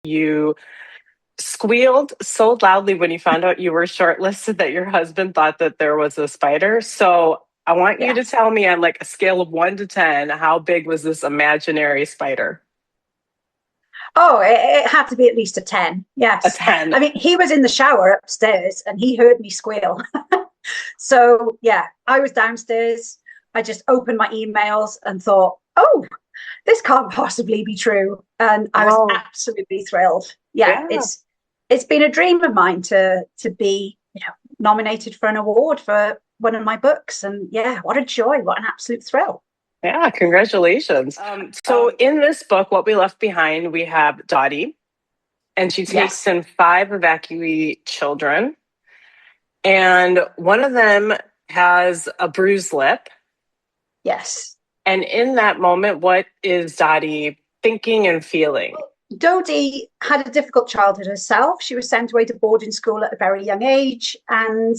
you squealed so loudly when you found out you were shortlisted that your husband thought that there was a spider. So I want you to Yes. tell me on like a scale of 1 to 10, how big was this imaginary spider? Oh, it had to be at least a 10. A Yes. 10. I mean, he was in the shower upstairs and he heard me squeal. So, yeah, I was downstairs. I just opened my emails and thought, oh, this can't possibly be true. And I was Oh, absolutely thrilled. Yeah, yeah. it's been a dream of mine to be, nominated for an award for one of my books. And yeah, what a joy, what an absolute thrill. Yeah, congratulations. So in this book, What We Left Behind, we have Dottie, and she takes Yes, in 5 evacuee children, and one of them has a bruised lip. yes. And in that moment, what is Dottie thinking and feeling? Dodie had a difficult childhood herself. She was sent away to boarding school at a very young age. And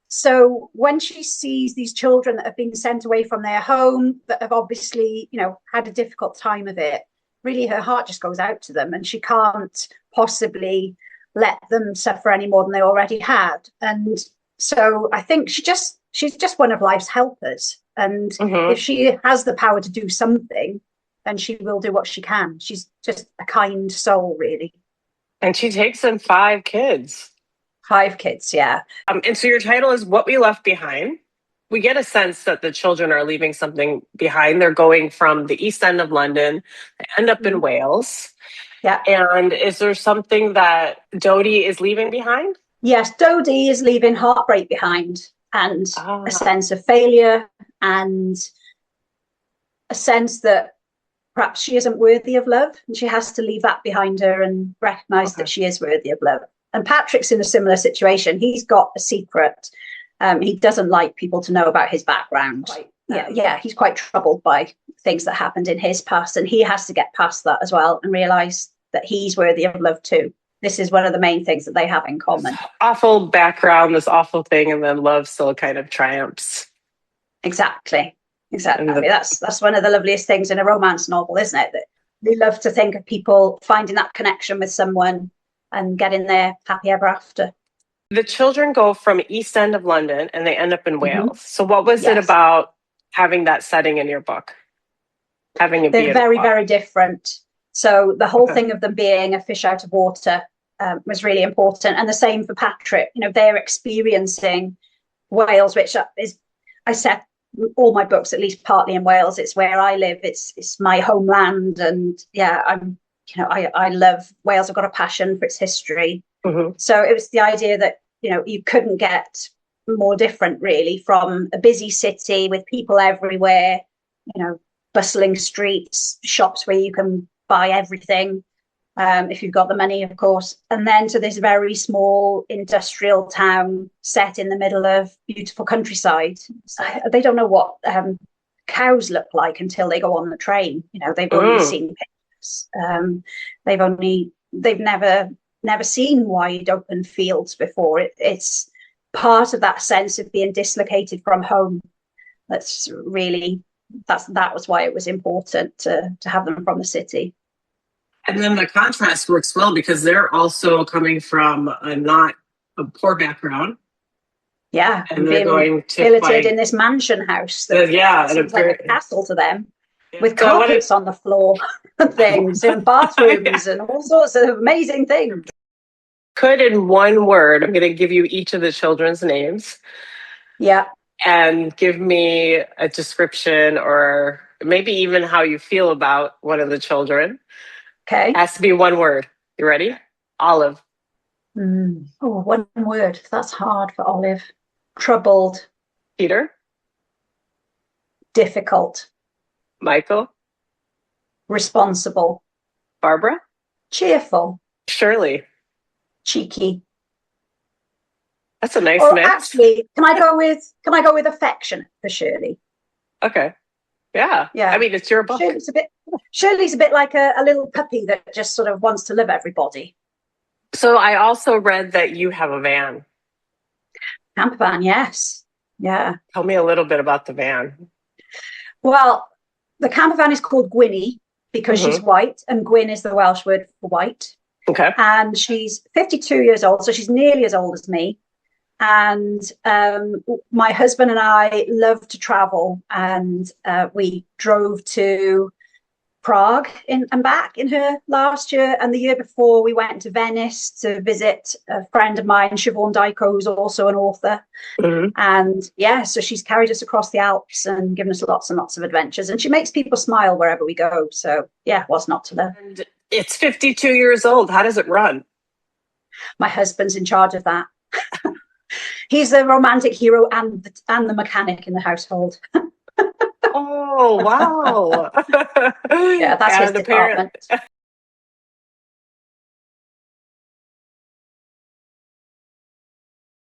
so when she sees these children that have been sent away from their home, that have obviously, had a difficult time of it, really her heart just goes out to them and she can't possibly let them suffer any more than they already had. And so I think she's just one of life's helpers. And if Mm-hmm. she has the power to do something, then she will do what she can. She's just a kind soul, really. And she takes in 5 kids. 5 kids, yeah. And so your title is What We Left Behind. We get a sense that the children are leaving something behind. They're going from the East End of London, they end up in Mhm. Wales. Yeah. And is there something that Dodie is leaving behind? Yes, Dodie is leaving heartbreak behind and a Ah, sense of failure and a sense that perhaps she isn't worthy of love and she has to leave that behind her and recognize okay. that she is worthy of love. And Patrick's in a similar situation. He's got a secret. He doesn't like people to know about his background. Yeah, he's quite troubled by things that happened in his past, and he has to get past that as well and realize that he's worthy of love too. This is one of the main things that they have in This common. awful background, this awful thing, and then love still kind of triumphs. Exactly. And Exactly. That's one of the loveliest things in a romance novel, isn't it? That we love to think of people finding that connection with someone and getting there happy ever after. the children go from East End of London and they end up in Mm-hmm. Wales. So what was it Yes. about having that setting in your book? Having it be They're in very, Wales? very different. So the whole Okay. thing of them being a fish out of water was really important. And the same for Patrick. They're experiencing Wales, which is, I said, all my books at least partly in Wales. It's where I live. It's my homeland, and yeah, I love Wales. I've got a passion for its history. Mm-hmm. So it was the idea that you couldn't get more different really from a busy city with people everywhere, bustling streets, shops where you can buy everything, if you've got the money, of course, and then to this very small industrial town set in the middle of beautiful countryside. They don't know what cows look like until they go on the train. They've only Mm. seen pictures. They've never seen wide open fields before. It's part of that sense of being dislocated from home. That was why it was important to have them from the city. And then the contrast works well because they're also coming from a not a poor background, Yeah, and and they're being going to billeted in find this mansion house that yeah, and seems like a castle to them, with so I want carpets on the floor and things, and to yeah. bathrooms and all sorts of amazing things. Could in one word, I'm going to give you each of the children's names Yeah. and give me a description or maybe even how you feel about one of the children. Okay. Has to be one word. You ready? Olive. Oh, one word. That's hard for Olive. Troubled, Peter. difficult, Michael. responsible, Barbara. cheerful, Shirley. cheeky. That's a nice Or mix. actually, can I go with affectionate for Shirley? Okay. Yeah. I Yeah. mean, it's your book. Shirley's a bit like a little puppy that just sort of wants to love everybody. So I also read that you have a van. Camper van, yes. Yeah. Tell me a little bit about the van. Well, the camper van is called Gwynny because she's Mm-hmm. white, and Gwyn is the Welsh word for white. Okay. And she's 52 years old, so she's nearly as old as me. And my husband and I love to travel, and we drove to Prague and back in her last year, and the year before we went to Venice to visit a friend of mine, Siobhan Dyko, who's also an author. Mm-hmm. And yeah, so she's carried us across the Alps and given us lots and lots of adventures, and she makes people smile wherever we go. So yeah, what's not to love? And it's 52 years old. How does it run? My husband's in charge of that. He's the romantic hero and the mechanic in the household. Oh, wow. Yeah, that's his And department.